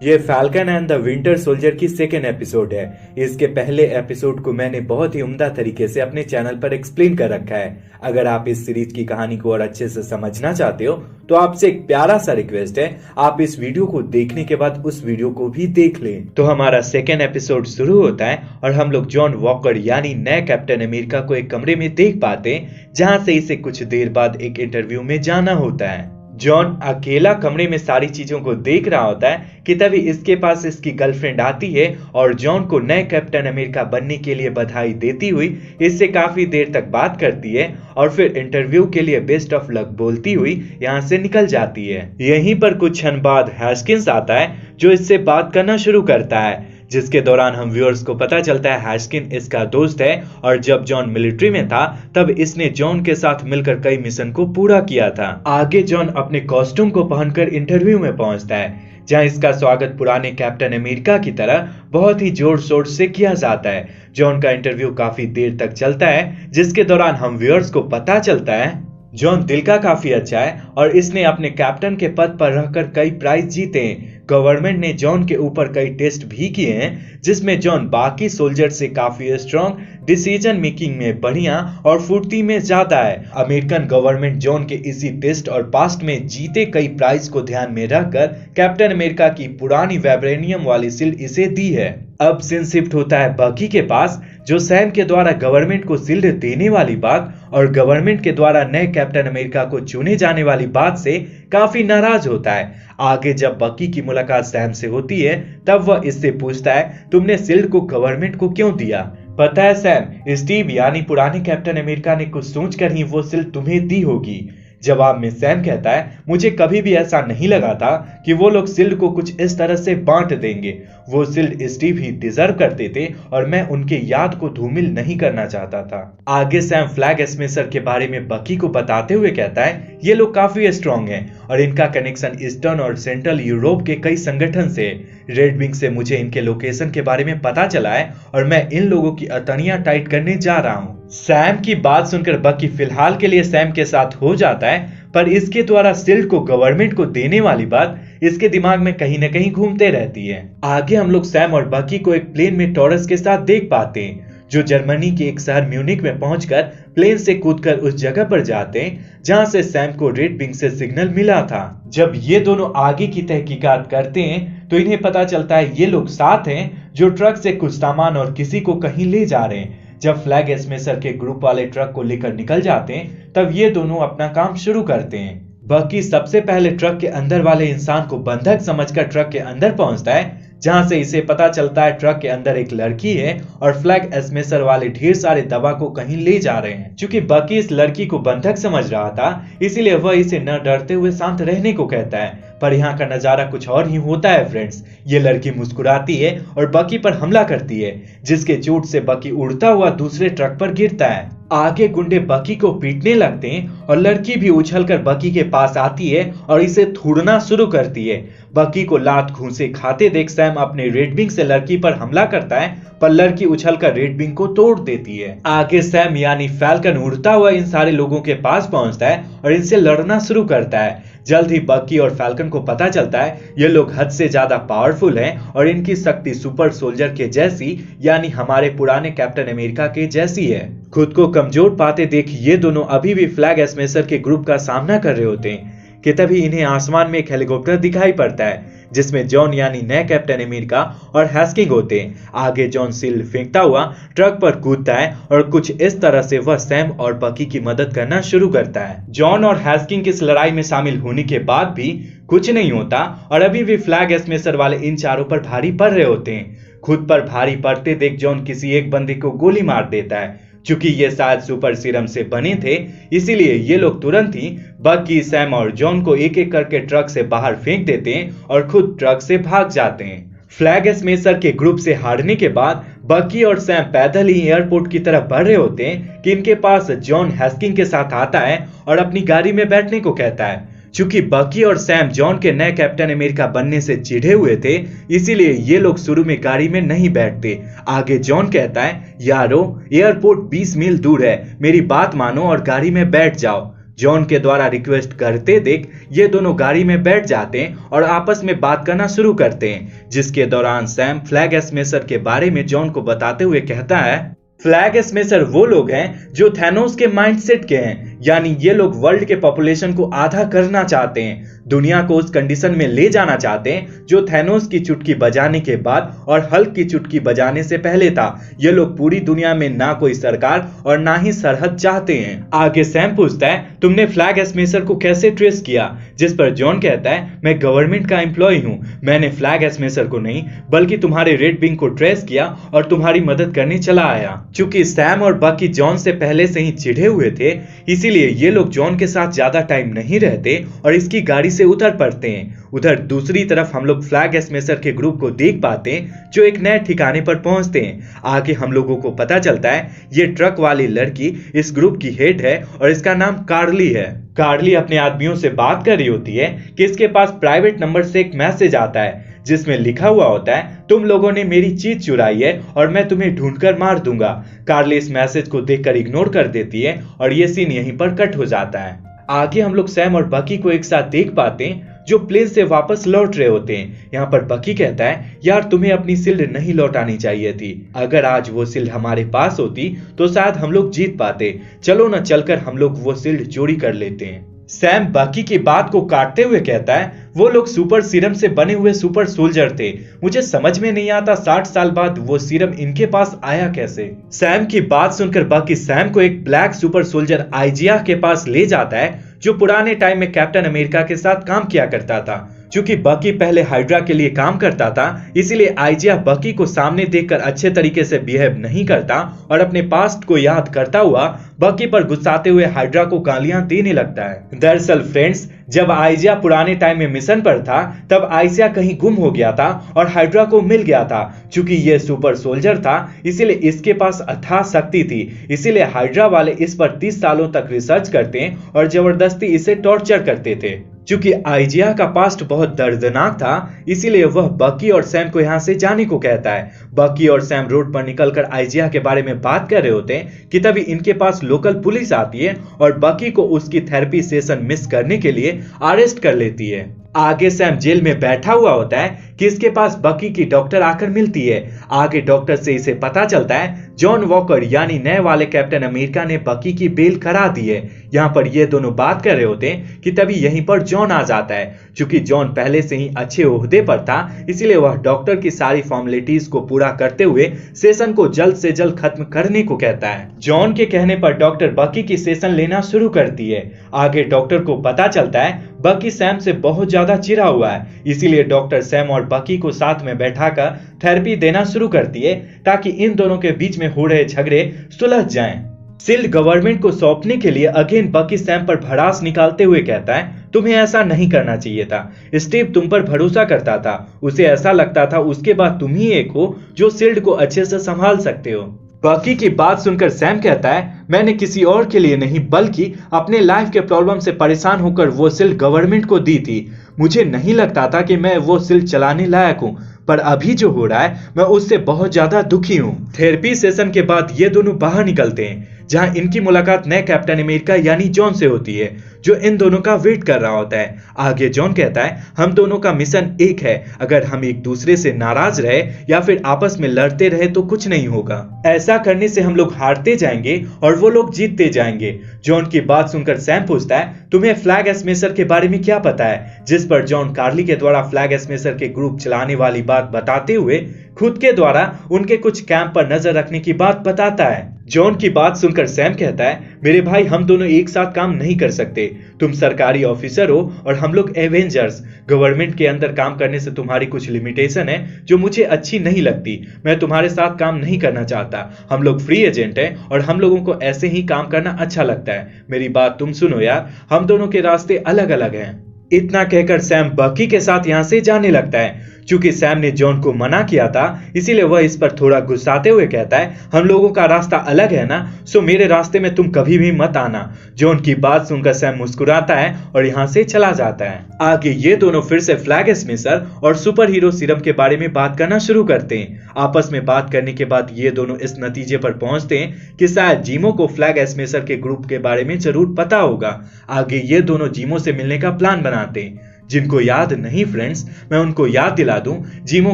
ये falcon and the winter soldier की second episode है। इसके पहले एपिसोड को मैंने बहुत ही उम्दा तरीके से अपने चैनल पर एक्सप्लेन कर रखा है। अगर आप इस सीरीज की कहानी को और अच्छे से समझना चाहते हो तो आपसे एक प्यारा सा रिक्वेस्ट है, आप इस वीडियो को देखने के बाद उस वीडियो को भी देख लें। तो हमारा सेकेंड एपिसोड शुरू होता है और हम लोग जॉन वॉकर यानी नए कैप्टन अमेरिका को एक कमरे में देख पाते हैं, जहां से इसे कुछ देर बाद एक इंटरव्यू में जाना होता है। जॉन अकेला कमरे में सारी चीजों को देख रहा होता है कि तभी इसके पास इसकी गर्लफ्रेंड आती है और जॉन को नए कैप्टन अमेरिका बनने के लिए बधाई देती हुई इससे काफी देर तक बात करती है और फिर इंटरव्यू के लिए बेस्ट ऑफ लक बोलती हुई यहाँ से निकल जाती है। यहीं पर कुछ क्षण बाद हैस्किंस आता है जो इससे बात करना शुरू करता है, जिसके दौरान हम व्यूअर्स को पता चलता है हैस्किन इसका दोस्त है और जब जॉन मिलिट्री में था तब इसने जॉन के साथ मिलकर कई मिशन को पूरा किया था। आगे जॉन अपने कॉस्ट्यूम को पहनकर इंटरव्यू में पहुंचता है, जहां इसका स्वागत पुराने कैप्टन अमेरिका की तरह बहुत ही जोर शोर से किया जाता है। जॉन का इंटरव्यू काफी देर तक चलता है, जिसके दौरान हम व्यूअर्स को पता चलता है जॉन दिल का काफी अच्छा है और इसने अपने कैप्टन के पद पर रहकर कई प्राइज जीते हैं। गवर्नमेंट ने जॉन के ऊपर कई टेस्ट भी किए हैं, जिसमें जॉन बाकी सोल्जर से काफी स्ट्रॉन्ग, डिसीजन मेकिंग में बढ़िया और फुर्ती में ज्यादा है। अमेरिकन गवर्नमेंट जॉन के इसी टेस्ट और पास्ट में जीते कई प्राइज को ध्यान में रखकर कैप्टन अमेरिका की पुरानी वाइब्रेनियम वाली शील्ड इसे दी है। अब सीन शिफ्ट होता है बकी के पास, जो सैम के द्वारा गवर्नमेंट को शील्ड देने वाली बात और गवर्नमेंट के द्वारा नए कैप्टन अमेरिका को चुने जाने वाली बात से काफी नाराज होता है। आगे जब बकी की मुलाकात सैम से होती है तब वह इससे पूछता है, तुमने शील्ड को गवर्नमेंट को क्यों दिया? पता है सैम, स्टीव यानी पुराने कैप्टन अमेरिका ने कुछ सोचकर ही वो शील्ड तुम्हें दी होगी। जवाब में सैम कहता है, मुझे कभी भी ऐसा नहीं लगा था कि वो लोग शील्ड को कुछ इस तरह से बांट देंगे। वो शील्ड स्टीव ही डिजर्व करते थे और मैं उनके याद को धूमिल नहीं करना चाहता था। आगे सैम फ्लैग स्मैशर के बारे में बकी को बताते हुए कहता है, ये लोग काफी स्ट्रॉन्ग हैं और इनका कनेक्शन ईस्टर्न और सेंट्रल यूरोप के कई संगठन से। रेड विंग से मुझे इनके लोकेशन के बारे में पता चला है और मैं इन लोगों की अतनियां टाइट करने जा रहा हूँ। सैम की बात सुनकर बकी फिलहाल के लिए सैम के साथ हो जाता है, पर इसके द्वारा शील्ड को गवर्नमेंट को देने वाली बात इसके दिमाग में कहीं न कहीं घूमते रहती है। आगे हम लोग सैम और बकी को एक प्लेन में टॉरस के साथ देख पाते हैं, जो जर्मनी के एक शहर म्यूनिक में पहुंचकर प्लेन से कूदकर उस जगह पर जाते हैं जहां से सैम को रेड विंग से सिग्नल मिला था। जब ये दोनों आगे की तहकीकात करते हैं तो इन्हें पता चलता है ये लोग साथ हैं जो ट्रक से कुछ सामान और किसी को कहीं ले जा रहे हैं। जब फ्लैग स्मैशर के ग्रुप वाले ट्रक को लेकर निकल जाते हैं तब ये दोनों अपना काम शुरू करते हैं। बकी सबसे पहले ट्रक के अंदर वाले इंसान को बंधक समझकर ट्रक के अंदर पहुंचता है, जहां से इसे पता चलता है ट्रक के अंदर एक लड़की है और फ्लैग स्मैशर वाले ढेर सारे दवा को कहीं ले जा रहे हैं। चूंकि बकी इस लड़की को बंधक समझ रहा था, इसीलिए वह इसे न डरते हुए शांत रहने को कहता है। पर यहाँ का नजारा कुछ और ही होता है फ्रेंड्स। ये लड़की मुस्कुराती है और बकी पर हमला करती है, जिसके चोट से बकी उड़ता हुआ दूसरे ट्रक पर गिरता है। आगे गुंडे बकी को पीटने लगते हैं और लड़की भी उछलकर बकी के पास आती है और इसे थूड़ना शुरू करती है। बकी को लात घूंसे खाते देख सैम अपने रेड विंग से लड़की पर हमला करता है, पर लड़की उछलकर रेड विंग को तोड़ देती है। आगे सैम यानी फैल्कन उड़ता हुआ इन सारे लोगों के पास पहुंचता है और इनसे लड़ना शुरू करता है। जल्द ही बकी और फैल्कन को पता चलता है ये लोग हद से ज्यादा पावरफुल हैं और इनकी शक्ति सुपर सोल्जर के जैसी यानी हमारे पुराने कैप्टन अमेरिका के जैसी है। खुद को कमजोर पाते देख ये दोनों अभी भी फ्लैग स्मैशर के ग्रुप का सामना कर रहे होते हैं कि तभी इन्हें आसमान में एक हेलीकॉप्टर दिखाई पड़ता है, जिसमें जॉन यानी नए कैप्टन अमेरिका और हैस्किंग होते हैं। आगे जॉन शील्ड फेंकता हुआ ट्रक पर कूदता है और कुछ इस तरह से वह सैम और बकी की मदद करना शुरू करता है। जॉन और हैस्किंग की इस लड़ाई में शामिल होने के बाद भी कुछ नहीं होता और अभी भी फ्लैग स्मैशर वाले इन चारों पर भारी पड़ रहे होते हैं। खुद पर भारी पड़ते देख जॉन किसी एक बंदे को गोली मार देता है। चूंकि ये शायद सुपर सीरम से बने थे, इसीलिए ये लोग तुरंत ही बकी, सैम और जॉन को एक एक करके ट्रक से बाहर फेंक देते हैं और खुद ट्रक से भाग जाते हैं। फ्लैग स्मैशर के ग्रुप से हारने के बाद बकी और सैम पैदल ही एयरपोर्ट की तरफ बढ़ रहे होते हैं कि इनके पास जॉन हैस्किंग के साथ आता है और अपनी गाड़ी में बैठने को कहता है। चूंकि बकी और सैम जॉन के नए कैप्टन अमेरिका बनने से चिढ़े हुए थे, इसीलिए ये लोग शुरू में गाड़ी में नहीं बैठते। आगे जॉन कहता है, यारो एयरपोर्ट 20 मील दूर है, मेरी बात मानो और गाड़ी में बैठ जाओ। जॉन के द्वारा रिक्वेस्ट करते देख ये दोनों गाड़ी में बैठ जाते हैं और आपस में बात करना शुरू करते हैं, जिसके दौरान सैम फ्लैग स्मैशर के बारे में जॉन को बताते हुए कहता है, फ्लैग स्मैशर वो लोग हैं जो थैनोस के माइंडसेट के हैं, यानी ये लोग वर्ल्ड के पॉपुलेशन को आधा करना चाहते हैं, दुनिया को उस कंडीशन में ले जाना चाहते हैं जो थैनोस की चुटकी बजाने के बाद और हल्क की चुटकी बजाने से पहले था। ये लोग पूरी दुनिया में ना कोई सरकार और ना ही सरहद चाहते हैं। आगे सैम पूछता है, तुमने फ्लैग स्मैशर को कैसे ट्रेस किया? जिस पर जॉन कहता है, मैं गवर्नमेंट का एम्प्लॉय हूँ, मैंने फ्लैग स्मैशर को नहीं बल्कि तुम्हारे रेड विंग को ट्रेस किया और तुम्हारी मदद करने चला आया। चूंकि सैम और बकी जॉन से पहले से ही चिढ़े हुए थे, इसीलिए ये लोग जॉन के साथ ज्यादा टाइम नहीं रहते और इसकी गाड़ी से उतर पड़ते हैं। उधर दूसरी तरफ हम लोग फ्लैग स्मैशर के ग्रुप को देख पाते हैं जो एक नए ठिकाने पर पहुंचते हैं। आगे हम लोगों को पता चलता है ये ट्रक वाली लड़की इस ग्रुप की हेड है और इसका नाम कार्ली है। कार्ली अपने आदमियों से बात कर रही होती है कि इसके पास प्राइवेट नंबर से एक मैसेज आता है जिसमें लिखा हुआ होता है, तुम लोगों ने मेरी चीज चुराई है और मैं तुम्हें ढूंढकर मार दूंगा। कार्ली इस मैसेज को देखकर इग्नोर कर देती है और ये सीन यहीं पर कट हो जाता है। आगे हम लोग सैम और बकी को एक साथ देख पाते हैं जो प्लेन से वापस लौट रहे होते हैं। यहाँ पर बकी कहता है, यार तुम्हें अपनी शील्ड नहीं लौटानी चाहिए थी, अगर आज वो शील्ड हमारे पास होती तो शायद हम लोग जीत पाते, चलो ना चलकर हम लोग वो शील्ड चोरी कर लेते हैं। सैम बकी की बात को काटते हुए कहता है, वो लोग सुपर सीरम से बने हुए सुपर सोल्जर थे, मुझे समझ में नहीं आता 60 साल बाद वो सीरम इनके पास आया कैसे। सैम की बात सुनकर बकी सैम को एक ब्लैक सुपर सोल्जर आइजिया के पास ले जाता है जो पुराने टाइम में कैप्टन अमेरिका के साथ काम किया करता था। चूंकि बकी पहले हाइड्रा के लिए काम करता था, इसीलिए आइजिया बकी को सामने देखकर अच्छे तरीके से बिहेव नहीं करता और अपने पास्ट को याद करता हुआ बकी पर गुस्साते हुए हाइड्रा को गालियां देने लगता है। दरअसल फ्रेंड्स, जब आइजिया पुराने टाइम में मिशन पर था तब आइजिया कहीं गुम हो गया था और हाइड्रा को मिल गया था। चूंकि ये सुपर सोल्जर था इसीलिए इसके पास अथाह शक्ति थी, इसीलिए हाइड्रा वाले इस पर 30 सालों तक रिसर्च करते हैं और जबरदस्ती इसे टॉर्चर करते थे। चूंकि आइजिया का पास्ट बहुत दर्दनाक था इसीलिए वह बकी और सैम को यहाँ से जाने को कहता है। बकी और सैम रोड पर निकलकर आइजिया के बारे में बात कर रहे होते हैं कि तभी इनके पास लोकल पुलिस आती है और बकी को उसकी थेरेपी सेशन मिस करने के लिए अरेस्ट कर लेती है। आगे सैम जेल में बैठा हुआ होता है कि इसके पास बकी की डॉक्टर आकर मिलती है। आगे डॉक्टर से इसे पता चलता है जॉन वॉकर यानी नए वाले कैप्टन अमेरिका ने बकी की बेल करा दी है। यहाँ पर ये दोनों बात कर रहे होते हैं कि तभी यहीं पर जॉन आ जाता है। चूंकि जॉन पहले से ही अच्छे ओहदे पर था इसीलिए वह डॉक्टर की सारी फॉर्मेलिटीज को पूरा करते हुए सेशन को जल्द से जल्द खत्म करने को कहता है। जॉन के कहने पर डॉक्टर बकी की सेशन लेना शुरू करती है। आगे डॉक्टर को पता चलता है बकी सैम से बहुत ज्यादा चिढ़ा हुआ है, इसीलिए डॉक्टर सैम और बकी को साथ में बैठाकर थेरेपी देना शुरू करती है ताकि इन दोनों के बीच में हो रहे झगड़े सुलझ जाएं। शील्ड गवर्नमेंट को सौंपने के लिए अगेन बकी सैम पर भड़ास निकालते हुए कहता है, तुम्हें ऐसा नहीं करना चाहिए था, स्टीव तुम पर भरोसा करता था, उसे ऐसा लगता था उसके बाद तुम ही एक हो जो शील्ड को अच्छे से संभाल सकते हो। बकी की बात सुनकर सैम कहता है, मैंने किसी और के लिए नहीं बल्कि अपने लाइफ के प्रॉब्लम से परेशान होकर वो शील्ड गवर्नमेंट को दी थी। मुझे नहीं लगता था कि मैं वो शील्ड चलाने लायक हूँ, पर अभी जो हो रहा है मैं उससे बहुत ज्यादा दुखी हूँ। थेरेपी सेशन के बाद ये दोनों बाहर निकलते हैं जहां इनकी मुलाकात नए कैप्टन अमेरिका यानी जॉन से होती है जो इन दोनों का वेट कर रहा होता है। आगे जॉन कहता है, हम दोनों का मिशन एक है, अगर हम एक दूसरे से नाराज रहे या फिर आपस में लड़ते रहे तो कुछ नहीं होगा, ऐसा करने से हम लोग हारते जाएंगे और वो लोग जीतते जाएंगे। जॉन की बात सुनकर सैम पूछता है, तुम्हें फ्लैग स्मैशर के बारे में क्या पता है? जिस पर जॉन कार्ली के द्वारा फ्लैग स्मैशर के ग्रुप चलाने वाली बात बताते हुए खुद के द्वारा उनके कुछ कैंप पर नजर रखने की बात बताता है। जॉन की बात सुनकर सैम कहता है, मेरे भाई हम दोनों एक साथ काम नहीं कर सकते, तुम सरकारी ऑफिसर हो और हम लोग एवेंजर्स। गवर्नमेंट के अंदर काम करने से तुम्हारी कुछ लिमिटेशन है जो मुझे अच्छी नहीं लगती, मैं तुम्हारे साथ काम नहीं करना चाहता। हम लोग फ्री एजेंट हैं और हम लोगों को ऐसे ही काम करना अच्छा लगता है। मेरी बात तुम सुनो यार, हम दोनों के रास्ते अलग अलग हैं। इतना कहकर सैम बकी के साथ यहाँ से जाने लगता है। चूंकि सैम ने जॉन को मना किया था, इसीलिए वह इस पर थोड़ा गुस्साते हुए कहता है, हम लोगों का रास्ता अलग है ना, सो मेरे रास्ते में तुम कभी भी मत आना। जॉन की बात सुनकर सैम मुस्कुराता है और यहाँ से चला जाता है। आगे ये दोनों फिर से फ्लैग स्मैशर और सुपर हीरो सीरम के बारे में बात करना शुरू करते हैं। आपस में बात करने के बाद ये दोनों इस नतीजे पर पहुंचते हैं कि शायद जीमो को फ्लैग स्मैशर के ग्रुप के बारे में जरूर पता होगा। आगे ये दोनों जीमो से मिलने का प्लान बनाते हैं। जिनको याद नहीं फ्रेंड्स, मैं उनको याद दिला दूं, जीमो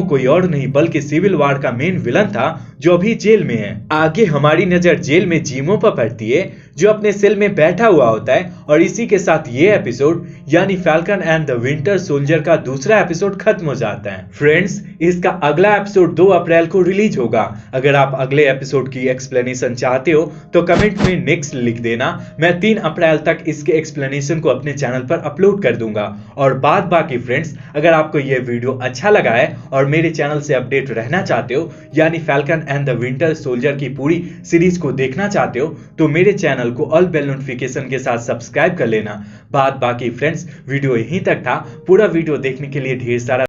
कोई और नहीं बल्कि सिविल वार का मेन विलन था जो अभी जेल में है। आगे हमारी नजर जेल में जीमो पर पड़ती है जो अपने सेल में बैठा हुआ होता है और इसी के साथ ये एपिसोड यानी falcon and the winter soldier का दूसरा एपिसोड खत्म हो जाता है। फ्रेंड्स, इसका अगला एपिसोड 2 अप्रैल को रिलीज होगा। अगर आप अगले एपिसोड की एक्सप्लेनेशन चाहते हो तो कमेंट में नेक्स्ट लिख देना। मैं 3 अप्रैल तक इसके एक्सप्लेनेशन को अपने चैनल पर अपलोड कर दूंगा। और बात बाकी फ्रेंड्स, अगर आपको यह वीडियो अच्छा लगा है और मेरे चैनल से अपडेट रहना चाहते हो यानी falcon and the winter soldier की पूरी सीरीज को देखना चाहते हो तो मेरे चैनल को ऑल बेल नोटिफिकेशन के साथ सब्सक्राइब कर लेना। बात बाकी फ्रेंड्स, वीडियो यहीं तक था। पूरा वीडियो देखने के लिए ढेर सारा